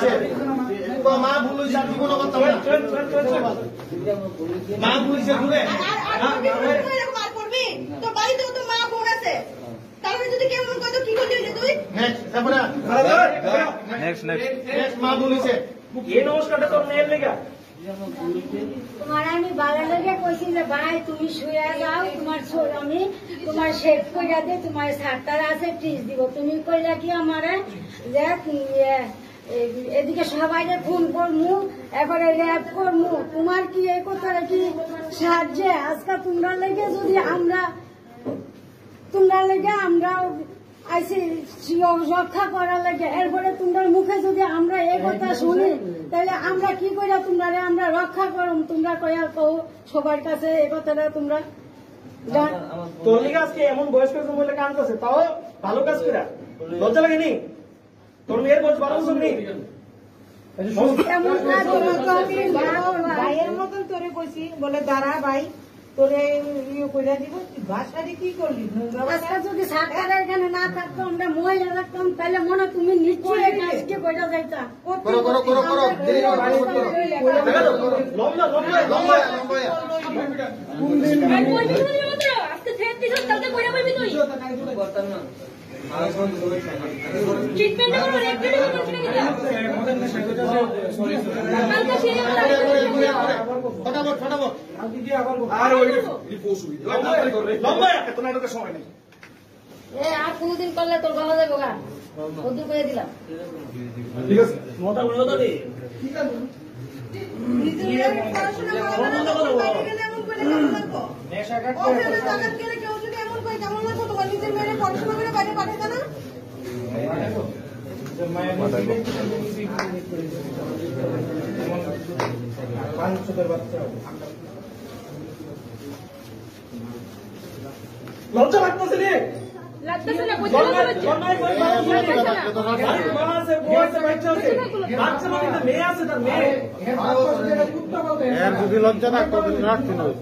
হয়েছে মা ভুল হয়েছে আর কোনো কথা না মা ভুল হয়েছে ঘুরে তোর বাড়িতে তো মা বোন আছে তাহলে যদি কেউ মন করে কি করলি তুই নেক্সট মা ভুল হয়েছে এই নমস্কারটা তোর মেয়ের লেগা তোমার আমি বালা লেগে কইছি যে ভাই তুমি শুয়ে যাও আমি তোমার শেভ কইরা দিয়ে তোমার সাতটার আছে টিস দিব তুমি কইলা কি আমারে যে এদিকে সবাইকে ফোন করমু এবারে র্যাপ করমু তোমার কি এই কথাটা কি সাহায্যে আজকে তোমরা লেগে যদি আমরা আইসি রক্ষা করার লাগে এরপরে তোমার মুখে যদি আমরা এই কথা শুনি তাহলে আমরা কি করে তোমরা আমরা রক্ষা করম তোমরা কয়া কও সবার কাছে এই কথাটা তোমরা তোর লিগে আজকে এমন বয়স্ক মহিলা কাম করছে তাও ভালো কাজ করে লজ্জা লাগেনি তোর মেয়ের বয়স 12 বছর নেই ভাইয়ের মতন তোরে কইছি বলে দাঁড়া ভাই তোরে ইয়ে কইরা দিব ভাষাটি কি করলি আজকে যদি সরকারের এখানে না থাকতো আমরা মহিলা রাখতাম তাহলে মনে তুমি নিশ্চয়ই আজকে কইরা যাইতা করো আজকে ছেড়ে দিছ কালকে কইরা বলবি তুই করতাম না ট্রিটমেন্ট করব রেকর্ড করব কালকে শেষ ফটাফট আর ওই পশু লম্বা এত নাটকের সময় নেই আর কোনদিন করলে তোর ভালো যাবে গা ওদূর করে দিলাম ঠিক আছে মোটা বলে দাও রে ঠিক আছে নিজের পড়াশোনা করো বাইরে গেলে এমন করে কেমন লাগবো নেশা কাট করে জানাত গেলে কেউ যদি এমন করে কেমন লাগবো তোমার নিজের মেয়ের পড়াশোনা করে বাইরে পাঠাতে না লজ্জা লাগতেছে রে লাগতেছে না কইতে মেয়ে আছে তার মেয়ে যদি লজ্জা না করবেন রাখতে নয়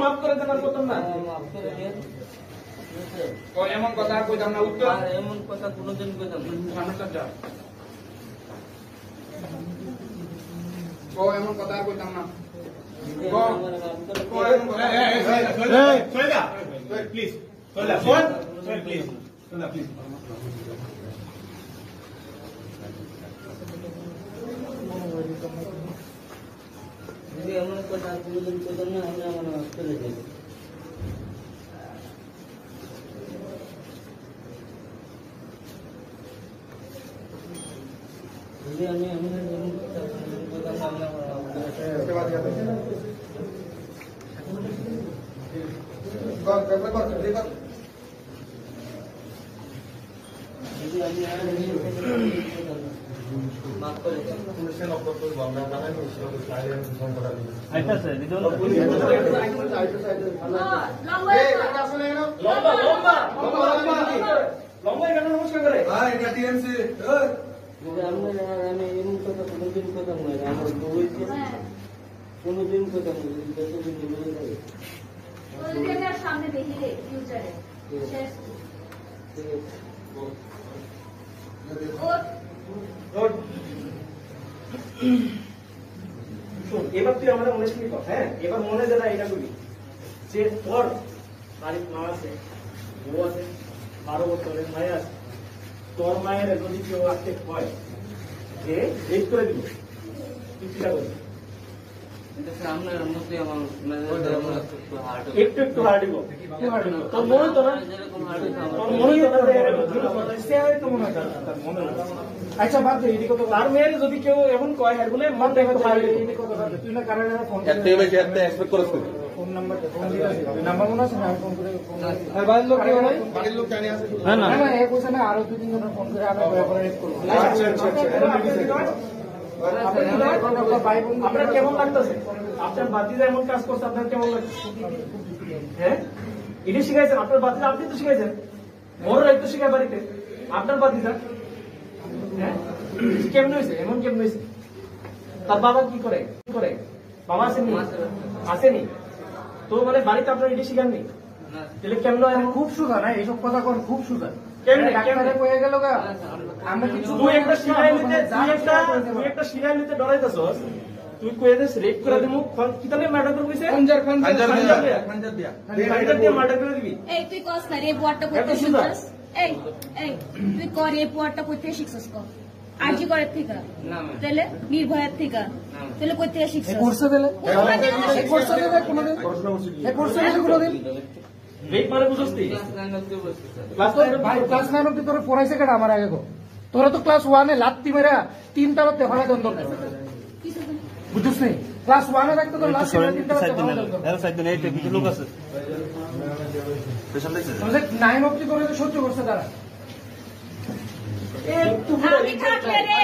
মাফ করে দেন আর করতাম না এমন কথা কইতাম না উত্তর এমন কথা কোনোদিন কইতাম না এমন কথা কইতাম না প্লিজ প্লিজ যদি এমন কথা কোনোদিন কইতাম না আমরা আমার মাফ করে দেব যদি আমি এমন কথা কইতাম না আমরা যদি আমি মাফ করে লম্বা এখানে নমস্কার করে আমি এমন কথা কোনোদিন কথা নয় আমার বউকে কোনোদিন কথা নয় সামনে দেখি রে ফিউচারে এবার তুই আমাদের মনে শুনি হ্যাঁ এবার মনে যারা এটা করি যে তোর বাড়ির মা আছে বউ আছে 12 বছরের মায়ের আছে তোর মায়ের যদি কেউ আসতে হয় যে রেট করে দিব তুই চিন্তা করবি একটু হার্ড দিব তোর মনে তো না তোর মনে তো না আচ্ছা বাদ দে এদিকে তো আর মেয়ের যদি কেউ এমন কয় আর বলে মন দেখে তো হার্ড তুই না কারণে ফোন এক্সপেক্ট করছ ফোন নাম্বার নাম্বার মনে আছে আমি ফোন করে আর বাড়ির লোক কেউ নাই বাড়ির লোক জানি আছে না না এ কইছে না আরো 2-3 জন ফোন করে আমি ব্যাপারে রেট করব আচ্ছা আপনার কেমন লাগতেছে? আপনার বাতিজা এমন কাজ করছে, আপনার কেমন লাগছে? হ্যাঁ, ইনি শিখাইছেন আপনার বাতিজা, আপনি তো শিখাইছেন। বড় রাইতো শিখায় বাড়িতে, আপনার বাতিজা। হ্যাঁ, কেমন হয়েছে? এমন কেমন হয়েছে? তার বাবা কি করে? বাবা আসেনি? আসেনি তো মানে বাড়িতে আপনার এটি শিখাননি? তাহলে কেমন হয়? খুব সুদা না এইসব কথা কোন, খুব সুদা। কেমনে ডাক্তারে কয়ে গেল গা আমরা কিছু তুই একটা শিখাই নিতে ডরাইতেছস, তুই কয়ে দিস রেপ করে দিমু, কি তাহলে ম্যাটার করে কইছে খঞ্জার দিয়ে ম্যাটার করে দিবি। এই তুই কস না রে বুয়াটা করতে শিখছস? এই তুই কর এই বুয়াটা করতে শিখছস কর? আর কি করে থেকে তাহলে নির্ভয়ের থেকে তাহলে করতে শিখছস? কোর্সে দিলে কোর্সে দিলে কোনদিন কোর্সে দিলে কোনদিন রেপ মানে বুঝছস? ক্লাস 9 অব্দি তোরা পড়াইছে কেডা আমার আগে গো? তোরা তো ক্লাস 1 এ লাত্তি মেরা 3 তালাতে হলা দন্দ বুঝছস নি? ক্লাস 1 এ রাখতে তো লাস্ট 3 তালাতে হলা দন্দ কিছু লোক আছে 9 অব্দি করে তো সহ্য করছে তারা। একটু আমি থাকলে রে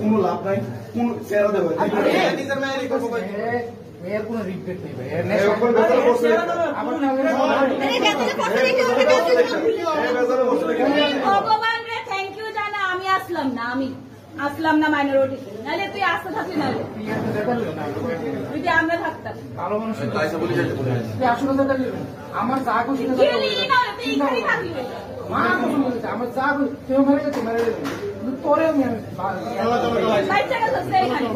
কোনো লাভ নাই, কোন চেহারা দেবো নিজের মেয়েরই করবো ভাই। এর কোনো রিগ্রেট নেই ভাই। ভগবান রে থ্যাংক ইউ জানা আমি আসলাম না মাইনরিটি, নাহলে তুই আসতে থাকবি, নাহলে যদি আমরা থাকতাম ভালো মানুষ আসলে আমার যা খুশি তুই এখানেই থাকবি। আমার যা কেউ মেরে গেছে মেরে গেছে তোরে বাচ্চা গেছে এখানে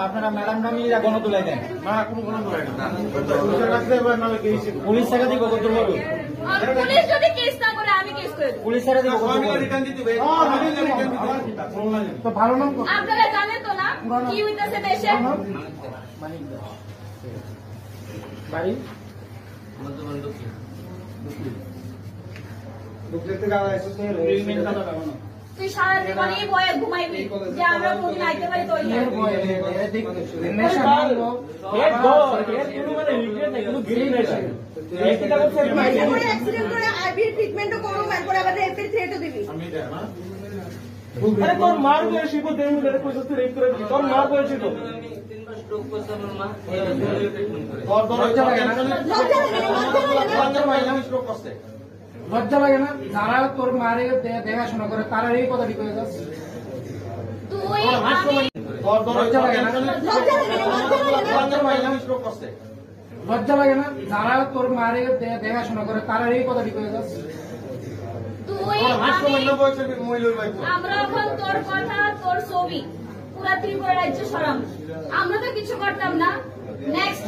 আপনারা ম্যাডাম নামি গণ তুলাই দেন না, কোনো গণ তুলাই না, পুলিশ টাকা দিব কত বলবো, পুলিশ যদি কেস না করে আমি কেস করে দেব। পুলিশ টাকা দিব রিটার্ন দিতে তো ভালো নাম আপনারা জানেন তো না কি হইতেছে দেশে? বাড়ি তুই সারা জীবন এই বয়ে ঘুমাইবি যে আমরা কোনদিন আইতে পারি তো তোর মার বয়সী রেপ করে দিবি, তোর মার বয়সী তো লজ্জা লাগে না? যারা তোর মারে দেখাশোনা করে তারা এই কথা ঠিক হয়ে যাচ্ছে। লজ্জা লাগে না? লজ্জা লাগে না? যারা তোর মারে দেখাশোনা করে তারা এই কথা ঠিক হয়ে যাচ্ছে। আমরা এখন তোর কথা তোর ছবি পুরা ত্রিপুরা রাজ্য সরাম, আমরা তো কিছু করতাম না। নেক্সট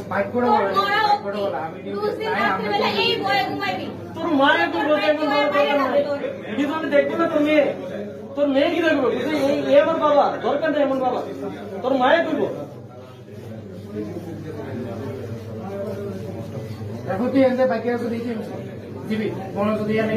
এই বয়ে ঘুমাইবি, তোর মায়ের তো আমি দেখবো না, তোর মেয়ে কি দেখবো? এমন বাবা দরকার নেই, এমন বাবা তোর মায়ের করবো। এখন তুই এনতে বাকি আছে দেখি দিবি মনে যদি আরে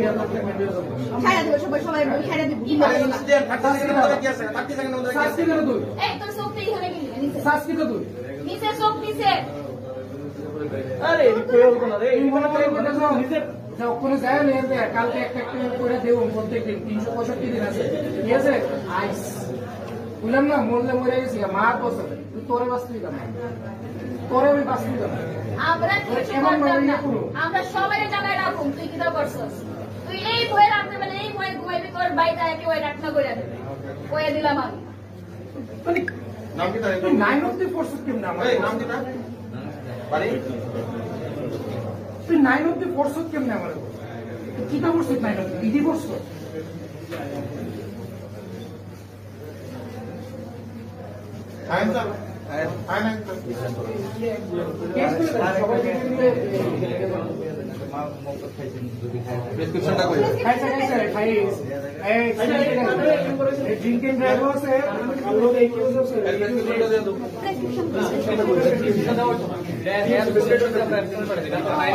ওখানে যায় না কালকে একটা করে দেবো প্রত্যেকদিন 365 দিন আছে, ঠিক আছে? আইস বুঝলাম না, মরলে মরে গেছি মার বছর তুই তোরে বাঁচবি কেন? তোরে আমি বাঁচবি কেন? আমরা কিছু করতাম না, আমরা সবাই জানাই রাখুন তুই কিটা করছস। তুই এই বয়ে রাখতে পারলে এই বয়ে ঘুমাইবি, তোর বাইটা একে ওই রাখনা করে দেবে, কয়ে দিলাম আমি। তুই 9 অব্দি পড়ছিস কেমন? আমার তুই 9 অব্দি পড়ছিস কেমন? আমার কিটা পড়ছিস 9 অব্দি? বিধি পড়ছিস? প্রেসক্রিপশনটা কই ড্রিঙ্কিং ড্রাইভার আছে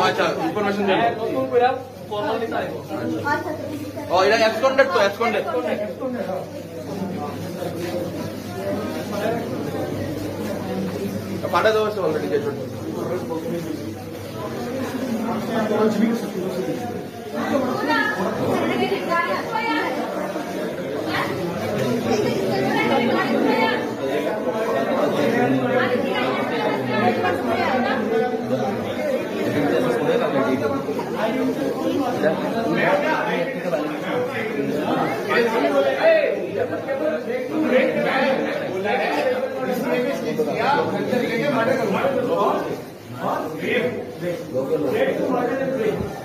আচ্ছা ইনফরমেশন দেন ও এটা এক্সকন্ডেড তো এক্সকন্ডেড পাঠা দেওয়া অলরেডি Murder